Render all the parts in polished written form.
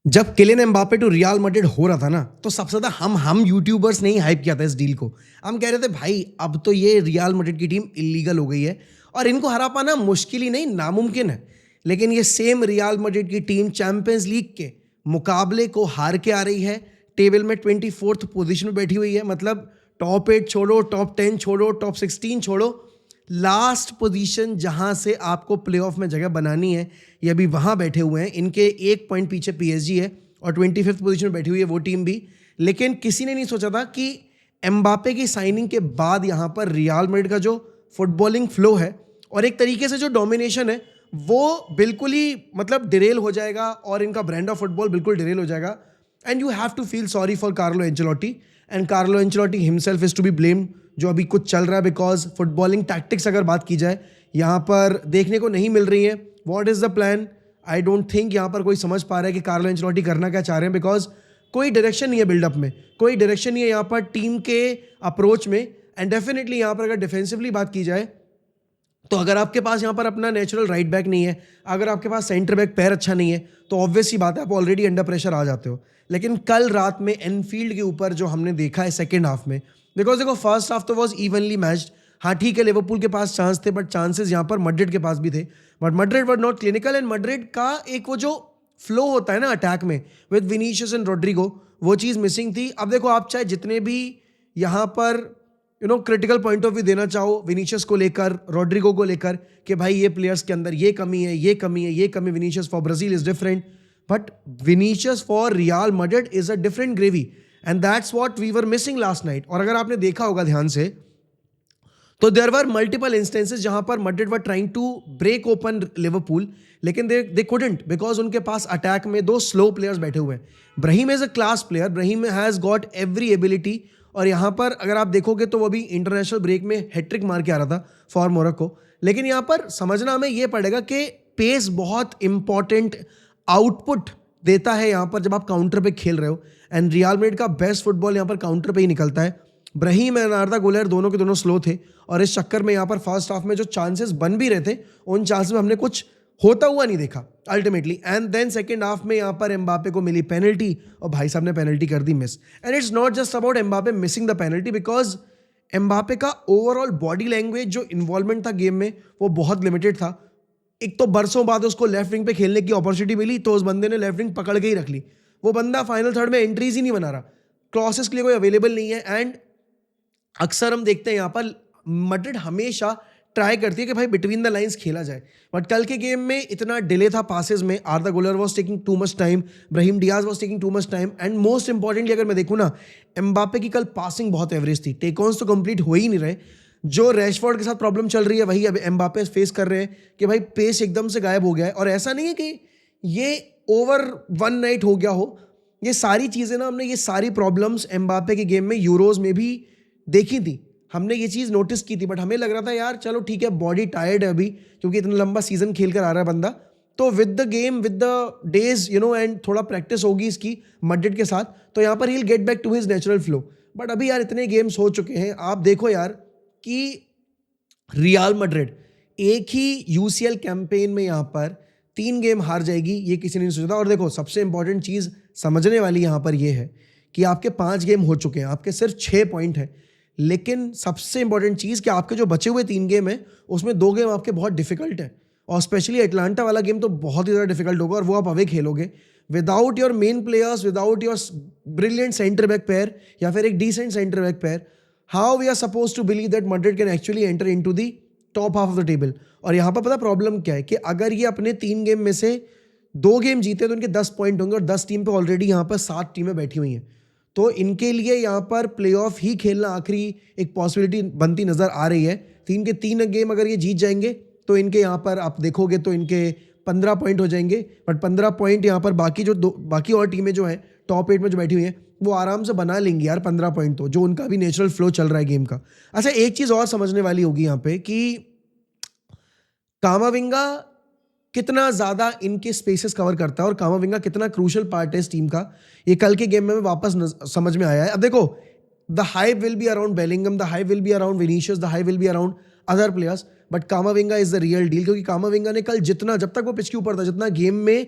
जब Kylian Mbappe to Real Madrid हो रहा था ना, तो सबसे ज़्यादा हम यूट्यूबर्स ने ही हाइप किया था इस डील को। हम कह रहे थे भाई अब तो ये रियल मैड्रिड की टीम इलीगल हो गई है और इनको हरा पाना मुश्किल ही नहीं नामुमकिन है। लेकिन ये सेम रियल मैड्रिड की टीम चैंपियंस लीग के मुकाबले को हार के आ रही है। टेबल में 24th पोजीशन में बैठी हुई है। मतलब टॉप 8 छोड़ो, टॉप 10 छोड़ो, टॉप 16 छोड़ो, लास्ट पोजीशन जहां से आपको प्लेऑफ में जगह बनानी है ये अभी वहां बैठे हुए हैं। इनके 1 पॉइंट पीछे पीएसजी है और 25th पोजीशन में बैठी हुई है वो टीम भी। लेकिन किसी ने नहीं सोचा था कि एम्बापे की साइनिंग के बाद यहाँ पर रियल मैड्रिड का जो फुटबॉलिंग फ्लो है और एक तरीके से जो डोमिनेशन है वो बिल्कुल ही मतलब डिरेल हो जाएगा और इनका ब्रांड ऑफ फुटबॉल बिल्कुल डिरेल हो जाएगा। And you have to feel sorry for Carlo Ancelotti and Carlo Ancelotti himself is to be blamed जो अभी कुछ चल रहा है। बिकॉज फुटबॉलिंग टैक्टिक्स अगर बात की जाए यहाँ पर देखने को नहीं मिल रही है। What is the plan? I don't think यहाँ पर कोई समझ पा रहा है कि कार्लो एंचेलोटी करना क्या चाह रहे हैं। बिकॉज कोई डायरेक्शन नहीं है बिल्डअप में, कोई डायरेक्शन नहीं है यहाँ पर टीम के अप्रोच में। एंड डेफिनेटली यहाँ पर अगर डिफेंसिवली बात की जाए तो अगर आपके पास यहाँ पर अपना नेचुरल राइट बैक नहीं है, अगर आपके पास सेंटर बैक पैर अच्छा नहीं है, तो ऑब्वियस ही बात है आप ऑलरेडी अंडर प्रेशर आ जाते हो। लेकिन कल रात में एनफील्ड के ऊपर जो हमने देखा है सेकेंड हाफ में, बिकॉज देखो फर्स्ट हाफ तो वॉज इवनली मैच्ड। हाँ ठीक है, लिवरपूल के पास चांस थे बट चांसेस यहाँ पर मैड्रिड के पास भी थे, but Madrid were not clinical. And Madrid का एक वो जो फ्लो होता है ना अटैक में विद विनीशियस एंड रोड्रिगो, वो चीज़ मिसिंग थी। अब देखो आप चाहे जितने भी यहाँ पर क्रिटिकल पॉइंट ऑफ व्यू देना चाहो विनीशियस को लेकर, रोड्रिगो को लेकर कि भाई ये प्लेयर्स के अंदर ये कमी है, ये कमी है, ये कमी। Vinicius for Brazil is different, but Vinicius for Real Madrid is a different gravy and that's what we were missing last night. और अगर आपने देखा होगा ध्यान से तो देयर वर मल्टीपल इंस्टेंसेस जहां पर Madrid were trying to break open Liverpool, लेकिन दे कुडंट बिकॉज उनके पास अटैक में दो स्लो प्लेयर्स बैठे हुए हैं। Brahim is a class player, Brahim has got every ability और यहाँ पर अगर आप देखोगे तो वो भी इंटरनेशनल ब्रेक में हैट्रिक मार के आ रहा था फॉर मोरक्को। लेकिन यहाँ पर समझना हमें ये पड़ेगा कि पेस बहुत इंपॉर्टेंट आउटपुट देता है यहाँ पर जब आप काउंटर पे खेल रहे हो। एंड रियल मैड्रिड का बेस्ट फुटबॉल यहाँ पर काउंटर पे ही निकलता है। ब्राहीम एंड आर्दा गुलर दोनों के दोनों स्लो थे और इस चक्कर में यहाँ पर फर्स्ट हाफ में जो चांसेस बन भी रहे थे उन चांसेस में हमने कुछ होता हुआ नहीं देखा ultimately. And then second half में यहाँ पर एम्बापे को मिली पेनल्टी और भाई साहब ने पेनल्टी कर दी miss. And it's not just about Mbappe missing the penalty, because Mbappe का ओवरऑल बॉडी लैंग्वेज जो इन्वॉल्वमेंट था गेम में वो बहुत लिमिटेड था। एक तो बरसों बाद उसको लेफ्ट विंग पे खेलने की अपॉर्चुनिटी मिली तो उस बंदे ने लेफ्ट विंग पकड़ के ही रख ली। वो बंदा फाइनल थर्ड में एंट्रीज ही नहीं बना रहा, क्रॉसेस के लिए कोई अवेलेबल नहीं है। एंड अक्सर हम देखते हैं यहाँ पर मैड्रिड हमेशा ट्राई करती है कि भाई बिटवीन द लाइंस खेला जाए, बट कल के गेम में इतना डिले था पासेस में। आर्दा गुलर was taking too much time, Brahim Diaz was taking too much time and most importantly अगर मैं देखूँ ना एम्बापे की कल पासिंग बहुत एवरेज थी। टेक ऑन्स तो कंप्लीट हो ही नहीं रहे। जो रैशफोर्ड के साथ प्रॉब्लम चल रही है वही अब एम्बापे फेस कर रहे हैं कि भाई पेस एकदम से गायब हो गया है। और ऐसा नहीं है कि ये ओवर वन नाइट हो गया हो, ये सारी चीज़ें ना हमने ये सारी प्रॉब्लम्स एम्बापे के गेम में यूरोज में भी देखी थी, हमने ये चीज़ नोटिस की थी। बट हमें लग रहा था यार चलो ठीक है बॉडी टायर्ड है अभी क्योंकि इतना लंबा सीजन खेल कर आ रहा है बंदा, तो with the game with the days and थोड़ा प्रैक्टिस होगी इसकी मैड्रिड के साथ तो यहाँ पर ही get back to his natural flow. But अभी यार इतने गेम्स हो चुके हैं, आप देखो यार कि रियल मैड्रिड एक ही यूसीएल कैंपेन में यहाँ पर 3 गेम हार जाएगी, ये किसी ने नहीं सोचा था। और देखो सबसे इंपॉर्टेंट चीज़ समझने वाली यहाँ पर ये है कि आपके 5 गेम हो चुके हैं, आपके सिर्फ 6 पॉइंट हैं। लेकिन सबसे इंपॉर्टेंट चीज़ कि आपके जो बचे हुए 3 गेम हैं उसमें 2 गेम आपके बहुत डिफिकल्ट है और स्पेशली एटलांटा वाला गेम तो बहुत ही ज़्यादा डिफिकल्ट होगा और वो आप अवे खेलोगे without your main players, without your brilliant centre back pair या फिर एक decent centre back pair. How we are suppose to believe that Madrid can actually enter into the top half of the table. और यहाँ पर पता problem क्या है कि अगर ये अपने 3 गेम में से 2 गेम जीते तो इनके 10 पॉइंट होंगे और 10 टीम पे ऑलरेडी यहाँ पर 7 टीमें बैठी हुई हैं। तो इनके लिए यहाँ पर प्लेऑफ ही खेलना आखिरी एक पॉसिबिलिटी बनती नज़र आ रही है। 3 के 3 गेम अगर ये जीत जाएंगे तो इनके यहाँ पर आप देखोगे तो इनके 15 पॉइंट हो जाएंगे। बट 15 पॉइंट यहाँ पर बाकी और टीमें जो हैं टॉप 8 में जो बैठी हुई हैं वो आराम से बना लेंगी यार 15 पॉइंट, तो जो उनका भी नेचुरल फ्लो चल रहा है गेम का। अच्छा एक चीज़ और समझने वाली होगी यहाँ पे कि कामाविंगा कितना ज़्यादा इनके स्पेसेस कवर करता है और कामाविंगा कितना क्रूशल पार्ट है इस टीम का, ये कल के गेम में वापस समझ में आया है। अब देखो the hype will be around Bellingham, the hype will be around Vinicius, the hype will be around other players, but कामाविंगा is the real deal. क्योंकि कामाविंगा ने कल जितना, जब तक वो पिच के ऊपर था, जितना गेम में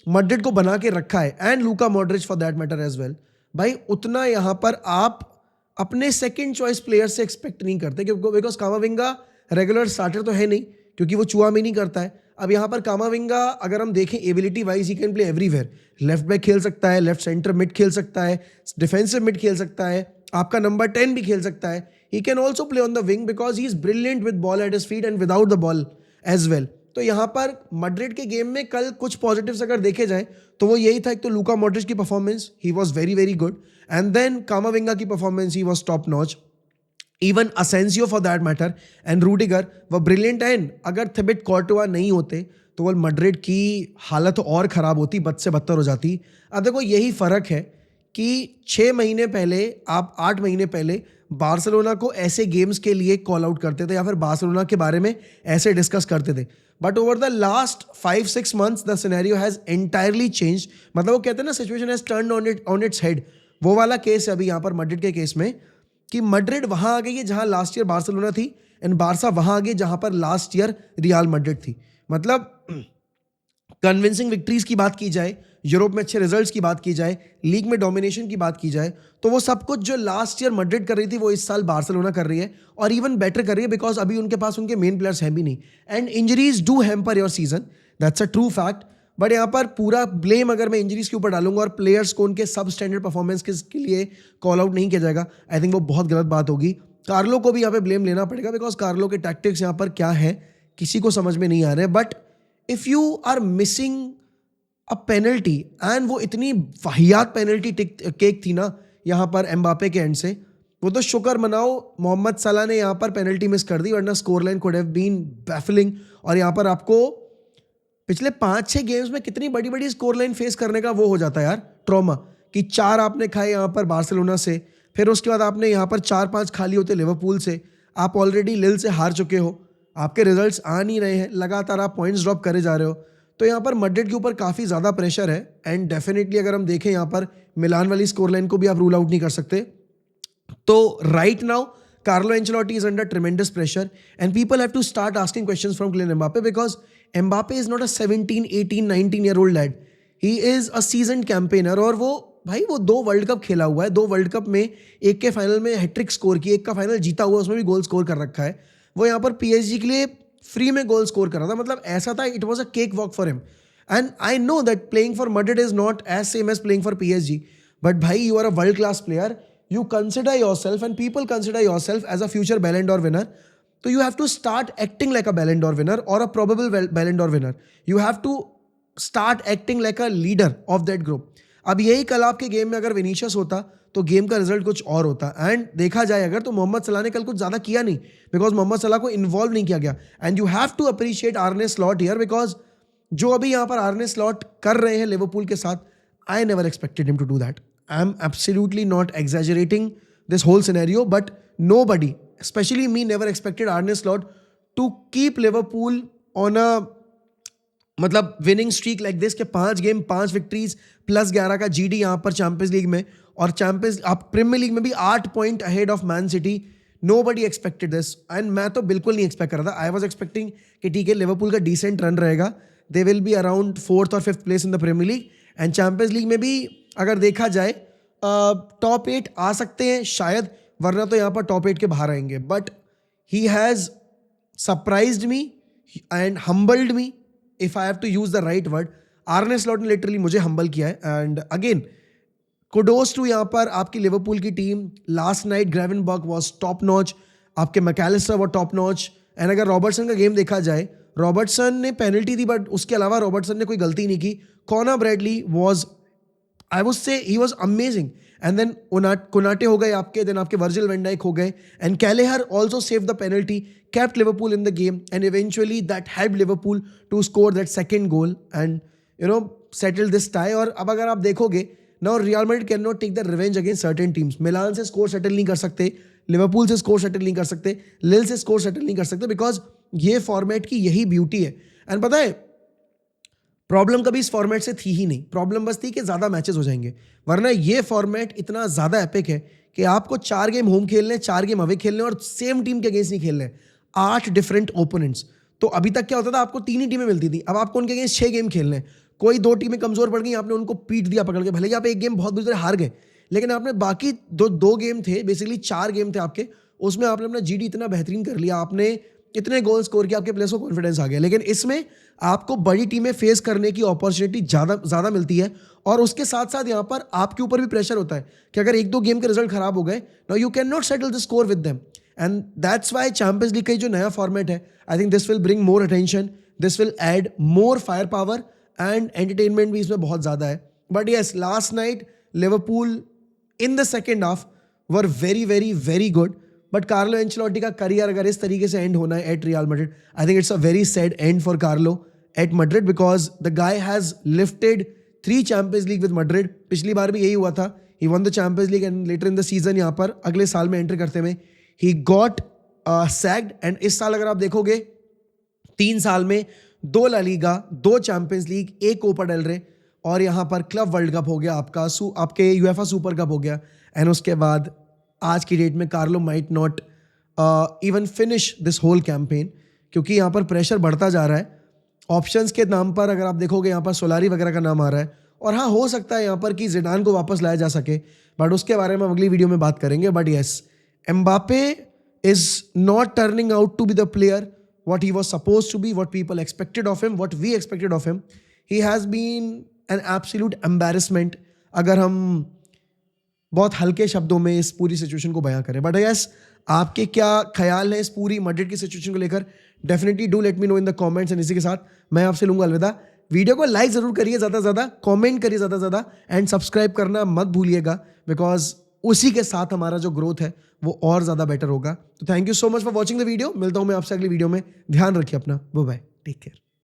मैड्रिड को बना के रखा है, and Luka Modric for that matter as well, भाई उतना यहाँ पर आप अपने सेकंड चॉइस प्लेयर से एक्सपेक्ट नहीं करते, क्योंकि बिकॉज कामाविंगा रेगुलर स्टार्टर तो है नहीं, क्योंकि वो चुआ में नहीं करता है। अब यहाँ पर कामाविंगा अगर हम देखें ability wise he can play everywhere, left back खेल सकता है, लेफ्ट सेंटर मिड खेल सकता है, डिफेंसिव मिड खेल सकता है, आपका नंबर 10 भी खेल सकता है। He can also play on the wing because he is brilliant with ball at his feet and without the ball as well. तो यहाँ पर मैड्रिड के गेम में कल कुछ पॉजिटिव्स अगर देखे जाए तो वो यही था, एक तो लूका मॉड्रिच की performance, he was very very good, and then Camavinga की performance, he was top notch, even Asensio for that matter and Rudiger वो ब्रिलियंट। एंड अगर थिबेट कॉर्टुआ नहीं होते तो वो मैड्रिड की हालत और ख़राब होती, बद से बदतर हो जाती। अब देखो यही फ़र्क है कि 6 महीने पहले, आप 8 महीने पहले बार्सिलोना को ऐसे गेम्स के लिए कॉल आउट करते थे या फिर बार्सिलोना के बारे में ऐसे डिस्कस करते थे, but over the last 5-6 months the scenario has entirely change. मतलब वो कहते हैं ना, situation has turn on its head, वो वाला केस है अभी यहाँ पर मैड्रिड के केस में, कि मैड्रिड वहाँ आ गई है जहाँ लास्ट ईयर बार्सिलोना थी, एंड बारसा वहाँ आ गई जहाँ पर लास्ट ईयर रियल मैड्रिड थी। मतलब कन्विंसिंग विक्ट्रीज की बात की जाए, यूरोप में अच्छे रिजल्ट्स की बात की जाए, लीग में डोमिनेशन की बात की जाए, तो वो सब कुछ जो लास्ट ईयर मैड्रिड कर रही थी वो इस साल बार्सिलोना कर रही है, और इवन बेटर कर रही है, बिकॉज अभी उनके पास उनके मेन प्लेयर्स हैं भी नहीं, and injuries do hamper your season, that's a true fact. But यहाँ पर पूरा ब्लेम अगर मैं इंजरीज के ऊपर डालूंगा और प्लेयर्स को उनके सब स्टैंडर्ड परफॉर्मेंस के लिए कॉल आउट नहीं किया जाएगा, आई थिंक वो बहुत गलत बात होगी। कार्लो को भी यहाँ पे ब्लेम लेना पड़ेगा, बिकॉज कार्लो के टैक्टिक्स यहाँ पर क्या है किसी को समझ में नहीं आ रहे। But if you are missing a penalty, and वो इतनी वाहियात पेनल्टी केक थी ना यहाँ पर एम्बापे के एंड से, वो तो शुक्र मनाओ मोहम्मद सलाह ने यहाँ पर पेनल्टी मिस कर दी, वरना score line could have been baffling. और यहाँ पर आपको पिछले 5-6 गेम्स में कितनी बड़ी बड़ी स्कोर लाइन फेस करने का वो हो जाता है यार, ट्रॉमा, कि 4 आपने खाए यहाँ पर बार्सिलोना से, फिर उसके बाद आपने यहाँ पर 4-5 खा लिए होते लिवरपूल से, आप ऑलरेडी लिल से हार चुके हो, आपके रिजल्ट्स आ नहीं रहे हैं, लगातार आप पॉइंट्स ड्रॉप करे जा रहे हो, तो यहाँ पर मैड्रिड के ऊपर काफ़ी ज़्यादा प्रेशर है। एंड डेफिनेटली अगर हम देखें यहाँ पर मिलान वाली स्कोर लाइन को भी आप रूल आउट नहीं कर सकते। तो right now Carlo Ancelotti is under tremendous pressure, and people have to start asking questions from Kylian Mbappe, because Mbappe is not a 17, 18, 19-year-old lad. He is a seasoned campaigner, और वो भाई वो 2 world cup खेला हुआ है, 2 world cup में एक के फाइनल में हैट्रिक स्कोर की, एक का फाइनल जीता हुआ उसमें भी गोल स्कोर कर रखा है। वो यहाँ पर PSG के लिए फ्री में गोल स्कोर कर रहा था, मतलब ऐसा था, it was a cake walk for him. And I know that playing for Madrid is not as same as playing for PSG, but भाई you are a world class player, you consider yourself and people consider yourself as a future Ballon d'Or winner, so you have to start acting like a Ballon d'Or winner or a probable Ballon d'Or winner. You have to start acting like a leader of that group. अब यही कल आपके game में अगर Vinicius होता तो game का result कुछ और होता। एंड देखा जाए अगर तो मोहम्मद सलाह ने कल कुछ ज़्यादा किया नहीं, बिकॉज मोहम्मद सलाह को इन्वॉल्व नहीं किया गया। And you have to appreciate Arne Slot here, because जो अभी यहाँ पर आर्ने स्लॉट कर रहे हैं लिवरपूल के साथ, I never expected him to do that. I'm absolutely not exaggerating this whole scenario, but nobody, especially me, never expected Arne Slot to keep Liverpool on a मतलब विनिंग स्ट्रीक लाइक दिस के 5 game 5 victories plus 11 का GD यहाँ पर champions League में, और champions आप premiere league में भी 8 point ahead of man city. Nobody expected this, and मैं तो बिल्कुल नहीं एक्सपेक्ट कर रहा था. आई वॉज एक्सपेक्टिंग कि ठीक है लिवरपूल का डिसेंट रन रहेगा, they will be around 4th और 5th place in the Premier League, and Champions League में भी अगर देखा जाए टॉप 8 आ सकते हैं शायद, वरना तो यहाँ पर टॉप 8 के बाहर आएंगे. But he has surprised me and humbled me, if I have to use the right word. Arne Slot ने लिटरली मुझे हम्बल किया है. एंड अगेन कुडोस टू यहाँ पर आपकी लिवरपूल की team. Last night Gravenberch was top notch, आपके Mac Allister वो टॉप नॉच. एंड अगर रॉबर्टसन का गेम देखा जाए, रॉबर्टसन ने पेनल्टी दी बट उसके अलावा रॉबर्टसन ने कोई गलती नहीं की. Conor Bradley was, I would say he was amazing. And then Konate हो गए आपके, देन आपके वर्जिल वैन डाइक हो गए, and Kelleher also save the penalty, kept Liverpool in the game, and eventually that helped Liverpool to score that second goal and settle this tie. और अब अगर आप देखोगे now Real Madrid cannot take the revenge against certain teams. मिलान से score settle नहीं कर सकते, Liverpool से स्कोर सेटल नहीं कर सकते, लिल से स्कोर सेटल नहीं कर सकते, बिकॉज ये फॉर्मेट की यही ब्यूटी है. एंड पता है प्रॉब्लम कभी इस फॉर्मेट से थी ही नहीं, प्रॉब्लम बस थी कि ज़्यादा मैचेस हो जाएंगे. वरना ये फॉर्मेट इतना ज़्यादा एपिक है कि आपको 4 गेम होम खेलने, 4 गेम अवे खेलने, और सेम टीम के अगेंस्ट नहीं खेलने, 8 डिफरेंट ओपोनेंट्स. तो अभी तक क्या होता था, आपको 3 ही टीमें मिलती थी, अब आपको उनके अगेंस्ट 6 गेम खेलने. कोई 2 टीमें कमजोर पड़ गई, आपने उनको पीट दिया पकड़ के, भले ही आप एक गेम बहुत बुरी तरह हार गए, लेकिन आपने बाकी दो गेम थे, बेसिकली 4 गेम थे आपके, उसमें आपने अपना जीडी इतना बेहतरीन कर लिया, आपने इतने गोल स्कोर किया, आपके प्लेयर्स को कॉन्फिडेंस आ गया। लेकिन इसमें आपको बड़ी टीमें फेस करने की अपॉर्चुनिटी ज़्यादा मिलती है, और उसके साथ साथ यहाँ पर आपके ऊपर भी प्रेशर होता है कि अगर 1-2 गेम के रिजल्ट खराब हो गए, now you can not settle the score with them, and that's why Champions League का जो नया फॉर्मेट है, I think this will bring more attention, this will add more fire power, and entertainment भी इसमें बहुत ज़्यादा है। But yes, last night Liverpool in the second half were very very very good, but Carlo Ancelotti का career अगर इस तरीके से एंड होना है eight real Madrid, I think it's a very sad end for Carlo at Madrid, because the guy has lifted 3 Champions League with Madrid. पिछली बार भी यही हुआ था, he won the Champions League and later in the season यहाँ पर अगले साल में एंटर करते हुए ही गॉट सैग्ड, एंड इस साल अगर आप देखोगे 3 साल में 2 La Liga, 2 Champions League, 1 Copa del Rey, और यहाँ पर क्लब वर्ल्ड कप हो गया आपका, आपके यूएफए सुपर कप हो गया, एंड उसके बाद आज की डेट में Carlo might not even finish this whole campaign, क्योंकि यहाँ पर प्रेशर बढ़ता जा रहा है। ऑप्शंस के नाम पर अगर आप देखोगे यहाँ पर सोलारी वगैरह का नाम आ रहा है, और हाँ, हो सकता है यहाँ पर कि जिडान को वापस लाया जा सके, बट उसके बारे में हम अगली वीडियो में बात करेंगे। But yes, Mbappe is not turning out to be the player what he was supposed to be, what people expected of him, what we expected of him. He has been an absolute embarrassment, अगर हम बहुत हल्के शब्दों में इस पूरी situation को बयां करें। बट यस, आपके क्या ख्याल है इस पूरी मैड्रिड की सिचुएशन को लेकर? Definitely do let me know in the comments, and इसी के साथ मैं आपसे लूंगा अलविदा। वीडियो को लाइक जरूर करिए ज़्यादा से ज़्यादा, कमेंट करिए ज़्यादा से ज़्यादा, एंड सब्सक्राइब करना मत भूलिएगा, बिकॉज उसी के साथ हमारा जो ग्रोथ है वो और ज़्यादा बेटर होगा। तो thank you so much for watching the video. मिलता हूँ मैं आपसे अगली वीडियो में। ध्यान रखिए अपना, बाय बाय, टेक केयर।